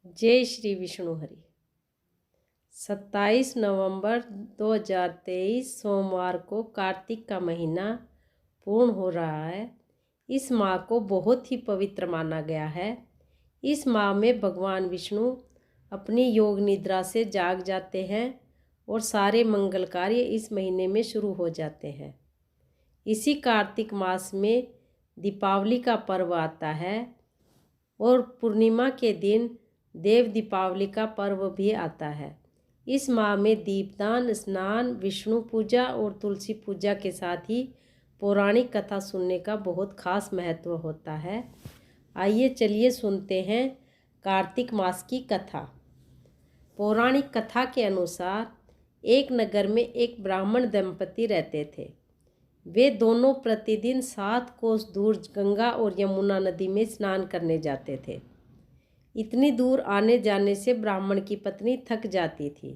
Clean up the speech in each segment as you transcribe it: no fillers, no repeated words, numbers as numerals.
जय श्री विष्णु हरि। 27 नवंबर 2023 सोमवार को कार्तिक का महीना पूर्ण हो रहा है। इस माह को बहुत ही पवित्र माना गया है। इस माह में भगवान विष्णु अपनी योग निद्रा से जाग जाते हैं और सारे मंगल कार्य इस महीने में शुरू हो जाते हैं। इसी कार्तिक मास में दीपावली का पर्व आता है और पूर्णिमा के दिन देव दीपावली का पर्व भी आता है। इस माह में दीपदान, स्नान, विष्णु पूजा और तुलसी पूजा के साथ ही पौराणिक कथा सुनने का बहुत खास महत्व होता है। आइए चलिए सुनते हैं कार्तिक मास की कथा। पौराणिक कथा के अनुसार एक नगर में एक ब्राह्मण दंपति रहते थे। वे दोनों प्रतिदिन 7 कोस दूर गंगा और यमुना नदी में स्नान करने जाते थे। इतनी दूर आने जाने से ब्राह्मण की पत्नी थक जाती थी।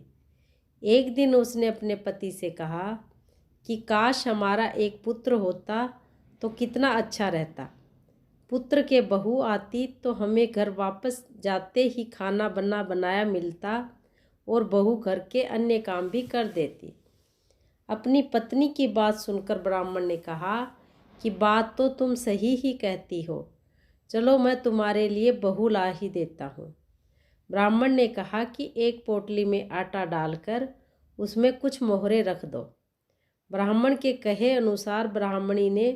एक दिन उसने अपने पति से कहा कि काश हमारा एक पुत्र होता तो कितना अच्छा रहता। पुत्र के बहू आती तो हमें घर वापस जाते ही खाना बना बनाया मिलता और बहू घर के अन्य काम भी कर देती। अपनी पत्नी की बात सुनकर ब्राह्मण ने कहा कि बात तो तुम सही ही कहती हो, चलो मैं तुम्हारे लिए बहू ला ही देता हूँ। ब्राह्मण ने कहा कि एक पोटली में आटा डालकर उसमें कुछ मोहरे रख दो। ब्राह्मण के कहे अनुसार ब्राह्मणी ने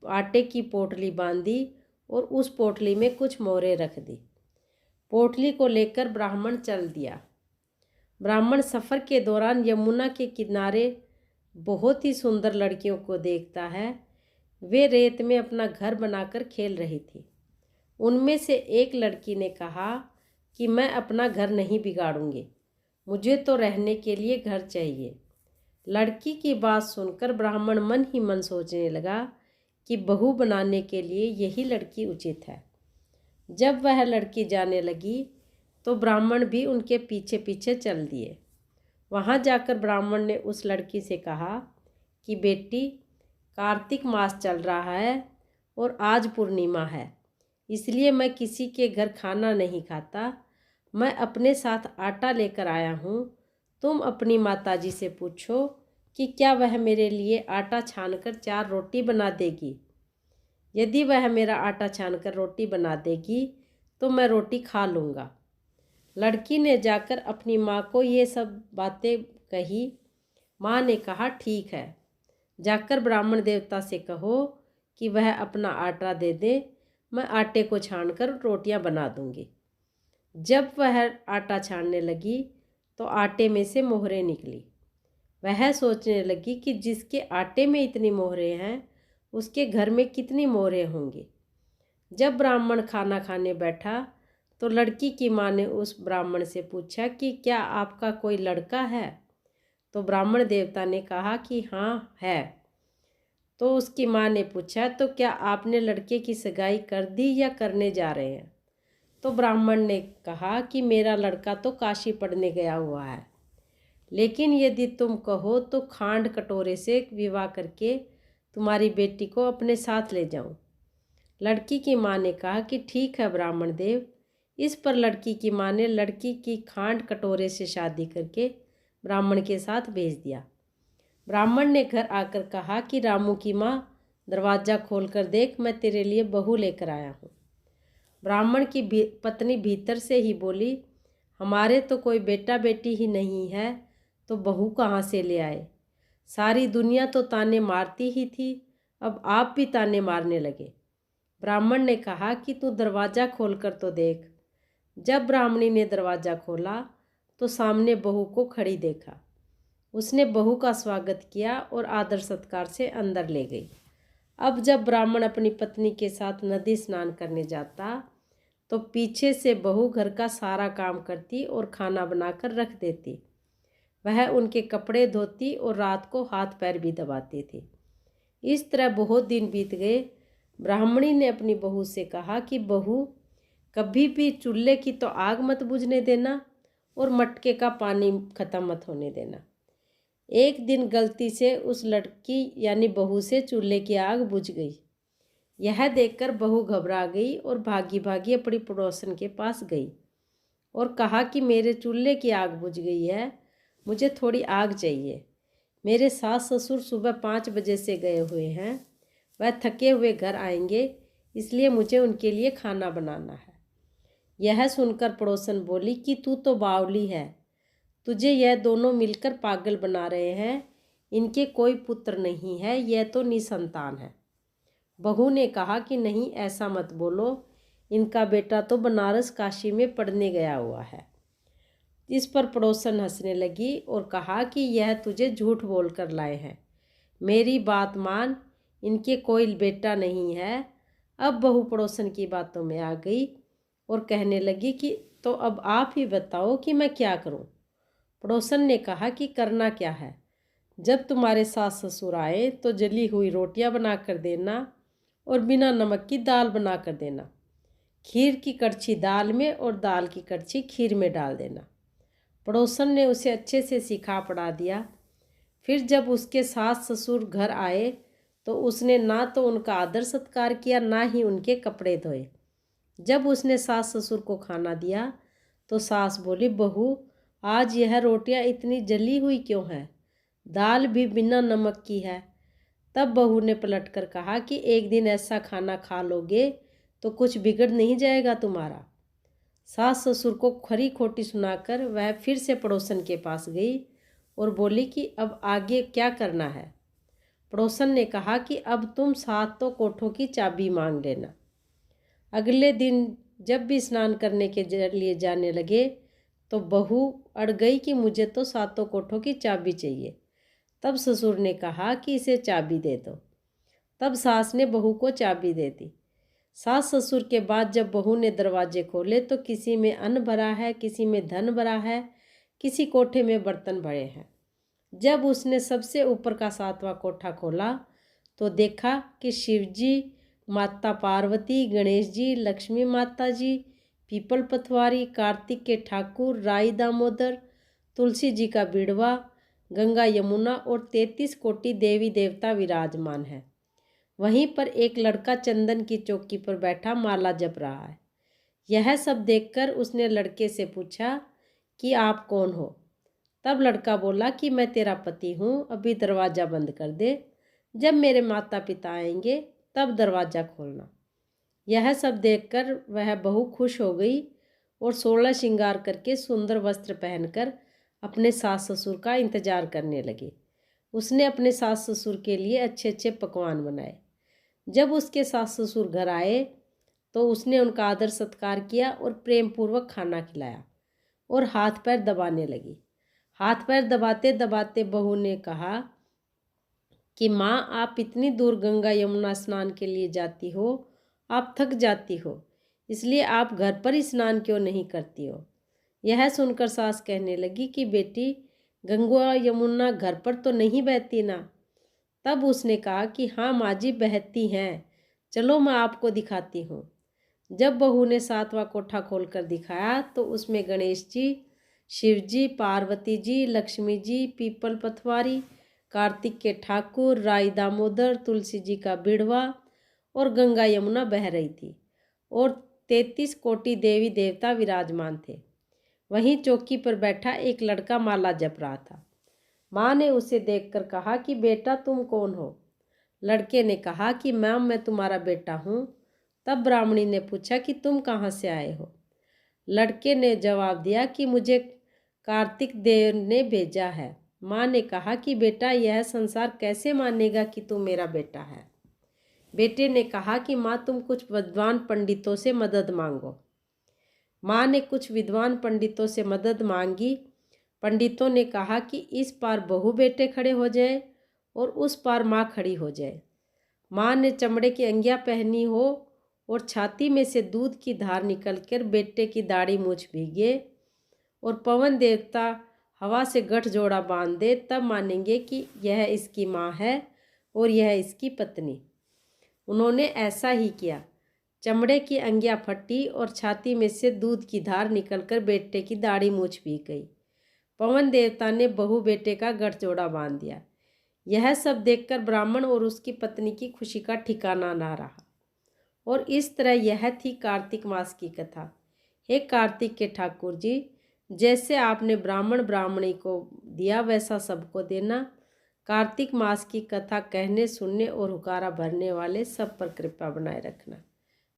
आटे की पोटली बांधी और उस पोटली में कुछ मोहरे रख दी। पोटली को लेकर ब्राह्मण चल दिया। ब्राह्मण सफ़र के दौरान यमुना के किनारे बहुत ही सुंदर लड़कियों को देखता है। वे रेत में अपना घर बनाकर खेल रही थी। उनमें से एक लड़की ने कहा कि मैं अपना घर नहीं बिगाड़ूंगी, मुझे तो रहने के लिए घर चाहिए। लड़की की बात सुनकर ब्राह्मण मन ही मन सोचने लगा कि बहू बनाने के लिए यही लड़की उचित है। जब वह लड़की जाने लगी तो ब्राह्मण भी उनके पीछे पीछे चल दिए। वहाँ जाकर ब्राह्मण ने उस लड़की से कहा कि बेटी, कार्तिक मास चल रहा है और आज पूर्णिमा है, इसलिए मैं किसी के घर खाना नहीं खाता। मैं अपने साथ आटा लेकर आया हूँ। तुम अपनी माताजी से पूछो कि क्या वह मेरे लिए आटा छानकर 4 रोटी बना देगी। यदि वह मेरा आटा छानकर रोटी बना देगी तो मैं रोटी खा लूँगा। लड़की ने जाकर अपनी माँ को ये सब बातें कही। माँ ने कहा ठीक है, जाकर ब्राह्मण देवता से कहो कि वह अपना आटा दे दे, मैं आटे को छानकर रोटियां बना दूंगी। जब वह आटा छानने लगी तो आटे में से मोहरें निकली। वह सोचने लगी कि जिसके आटे में इतनी मोहरें हैं उसके घर में कितनी मोहरें होंगी। जब ब्राह्मण खाना खाने बैठा तो लड़की की माँ ने उस ब्राह्मण से पूछा कि क्या आपका कोई लड़का है। तो ब्राह्मण देवता ने कहा कि हाँ है। तो उसकी माँ ने पूछा तो क्या आपने लड़के की सगाई कर दी या करने जा रहे हैं। तो ब्राह्मण ने कहा कि मेरा लड़का तो काशी पढ़ने गया हुआ है, लेकिन यदि तुम कहो तो खांड कटोरे से विवाह करके तुम्हारी बेटी को अपने साथ ले जाऊं। लड़की की माँ ने कहा कि ठीक है ब्राह्मण देव। इस पर लड़की की माँ ने लड़की की खांड कटोरे से शादी करके ब्राह्मण के साथ भेज दिया। ब्राह्मण ने घर आकर कहा कि रामू की माँ, दरवाज़ा खोलकर देख, मैं तेरे लिए बहू लेकर आया हूँ। ब्राह्मण की पत्नी भीतर से ही बोली, हमारे तो कोई बेटा बेटी ही नहीं है तो बहू कहाँ से ले आए। सारी दुनिया तो ताने मारती ही थी, अब आप भी ताने मारने लगे। ब्राह्मण ने कहा कि तू दरवाज़ा खोलकर तो देख। जब ब्राह्मणी ने दरवाज़ा खोला तो सामने बहू को खड़ी देखा। उसने बहू का स्वागत किया और आदर सत्कार से अंदर ले गई। अब जब ब्राह्मण अपनी पत्नी के साथ नदी स्नान करने जाता तो पीछे से बहू घर का सारा काम करती और खाना बनाकर रख देती। वह उनके कपड़े धोती और रात को हाथ पैर भी दबाती थी। इस तरह बहुत दिन बीत गए। ब्राह्मणी ने अपनी बहू से कहा कि बहू, कभी भी चूल्हे की तो आग मत बुझने देना और मटके का पानी ख़त्म मत होने देना। एक दिन गलती से उस लड़की यानी बहू से चूल्हे की आग बुझ गई। यह देखकर बहू घबरा गई और भागी भागी अपनी पड़ोसन के पास गई। और कहा कि मेरे चूल्हे की आग बुझ गई है, मुझे थोड़ी आग चाहिए। मेरे सास ससुर सुबह 5 बजे से गए हुए हैं, वह थके हुए घर आएंगे, इसलिए मुझे उनके लिए खाना बनाना है। यह सुनकर पड़ोसन बोली कि तू तो बावली है, तुझे यह दोनों मिलकर पागल बना रहे हैं। इनके कोई पुत्र नहीं है, यह तो निसंतान है। बहू ने कहा कि नहीं, ऐसा मत बोलो, इनका बेटा तो बनारस काशी में पढ़ने गया हुआ है। इस पर पड़ोसन हंसने लगी और कहा कि यह तुझे झूठ बोल कर लाए हैं, मेरी बात मान, इनके कोई बेटा नहीं है। अब बहू पड़ोसन की बातों में आ गई और कहने लगी कि तो अब आप ही बताओ कि मैं क्या करूं। पड़ोसन ने कहा कि करना क्या है, जब तुम्हारे सास ससुर आए तो जली हुई रोटियां बना कर देना और बिना नमक की दाल बना कर देना। खीर की कड़छी दाल में और दाल की कड़छी खीर में डाल देना। पड़ोसन ने उसे अच्छे से सिखा पढ़ा दिया। फिर जब उसके सास ससुर घर आए तो उसने ना तो उनका आदर सत्कार किया, ना ही उनके कपड़े धोए। जब उसने सास ससुर को खाना दिया तो सास बोली, बहू आज यह रोटियां इतनी जली हुई क्यों है, दाल भी बिना नमक की है। तब बहू ने पलटकर कहा कि एक दिन ऐसा खाना खा लोगे तो कुछ बिगड़ नहीं जाएगा तुम्हारा। सास ससुर को खरी खोटी सुनाकर वह फिर से पड़ोसन के पास गई और बोली कि अब आगे क्या करना है। पड़ोसन ने कहा कि अब तुम 7 कोठों की चाबी मांग लेना। अगले दिन जब भी स्नान करने के लिए जाने लगे तो बहू अड़ गई कि मुझे तो 7 कोठों की चाबी चाहिए। तब ससुर ने कहा कि इसे चाबी दे दो। तब सास ने बहू को चाबी दे दी। सास ससुर के बाद जब बहू ने दरवाजे खोले तो किसी में अन्न भरा है, किसी में धन भरा है, किसी कोठे में बर्तन भरे हैं। जब उसने सबसे ऊपर का 7वां कोठा खोला तो देखा कि शिव जी, माता पार्वती, गणेश जी, लक्ष्मी माता जी, पीपल पथवारी, कार्तिक के ठाकुर, राई दामोदर, तुलसी जी का बिड़वा, गंगा यमुना और 33 कोटि देवी देवता विराजमान है। वहीं पर एक लड़का चंदन की चौकी पर बैठा माला जप रहा है। यह सब देखकर उसने लड़के से पूछा कि आप कौन हो। तब लड़का बोला कि मैं तेरा पति हूँ, अभी दरवाज़ा बंद कर दे, जब मेरे माता पिता आएंगे तब दरवाज़ा खोलना। यह सब देखकर वह बहू खुश हो गई और 16 श्रृंगार करके सुंदर वस्त्र पहनकर अपने सास ससुर का इंतजार करने लगी। उसने अपने सास ससुर के लिए अच्छे अच्छे पकवान बनाए। जब उसके सास ससुर घर आए तो उसने उनका आदर सत्कार किया और प्रेम पूर्वक खाना खिलाया और हाथ पैर दबाने लगी। हाथ पैर दबाते दबाते बहू ने कहा कि माँ, आप इतनी दूर गंगा यमुना स्नान के लिए जाती हो, आप थक जाती हो, इसलिए आप घर पर ही स्नान क्यों नहीं करती हो। यह सुनकर सास कहने लगी कि बेटी, गंगा यमुना घर पर तो नहीं बहती ना। तब उसने कहा कि हाँ माँ जी, बहती हैं, चलो मैं आपको दिखाती हूँ। जब बहू ने 7वां कोठा खोलकर दिखाया तो उसमें गणेश जी, शिव जी, पार्वती जी, लक्ष्मी जी, पीपल पथवारी, कार्तिक के ठाकुर, राई दामोदर, तुलसी जी का बिड़वा और गंगा यमुना बह रही थी और 33 कोटि देवी देवता विराजमान थे। वहीं चौकी पर बैठा एक लड़का माला जप रहा था। माँ ने उसे देखकर कहा कि बेटा, तुम कौन हो। लड़के ने कहा कि मैम, मैं तुम्हारा बेटा हूँ। तब ब्राह्मणी ने पूछा कि तुम कहाँ से आए हो। लड़के ने जवाब दिया कि मुझे कार्तिक देव ने भेजा है। माँ ने कहा कि बेटा, यह संसार कैसे मानेगा कि तू मेरा बेटा है। बेटे ने कहा कि माँ, तुम कुछ विद्वान पंडितों से मदद मांगो। माँ ने कुछ विद्वान पंडितों से मदद मांगी। पंडितों ने कहा कि इस पार बहू बेटे खड़े हो जाए और उस पार माँ खड़ी हो जाए। माँ ने चमड़े की अंगियाँ पहनी हो और छाती में से दूध की धार निकलकर बेटे की दाढ़ी मूछ भीगे और पवन देवता हवा से गठजोड़ा बांध दे, तब मानेंगे कि यह इसकी माँ है और यह इसकी पत्नी। उन्होंने ऐसा ही किया। चमड़े की अंगियाँ फटी और छाती में से दूध की धार निकलकर बेटे की दाढ़ी मूछ भीग गई। पवन देवता ने बहू बेटे का गठजोड़ा बांध दिया। यह सब देखकर ब्राह्मण और उसकी पत्नी की खुशी का ठिकाना ना रहा। और इस तरह यह थी कार्तिक मास की कथा। हे कार्तिक के ठाकुर जी, जैसे आपने ब्राह्मण ब्राह्मणी को दिया वैसा सबको देना। कार्तिक मास की कथा कहने सुनने और हुकारा भरने वाले सब पर कृपा बनाए रखना।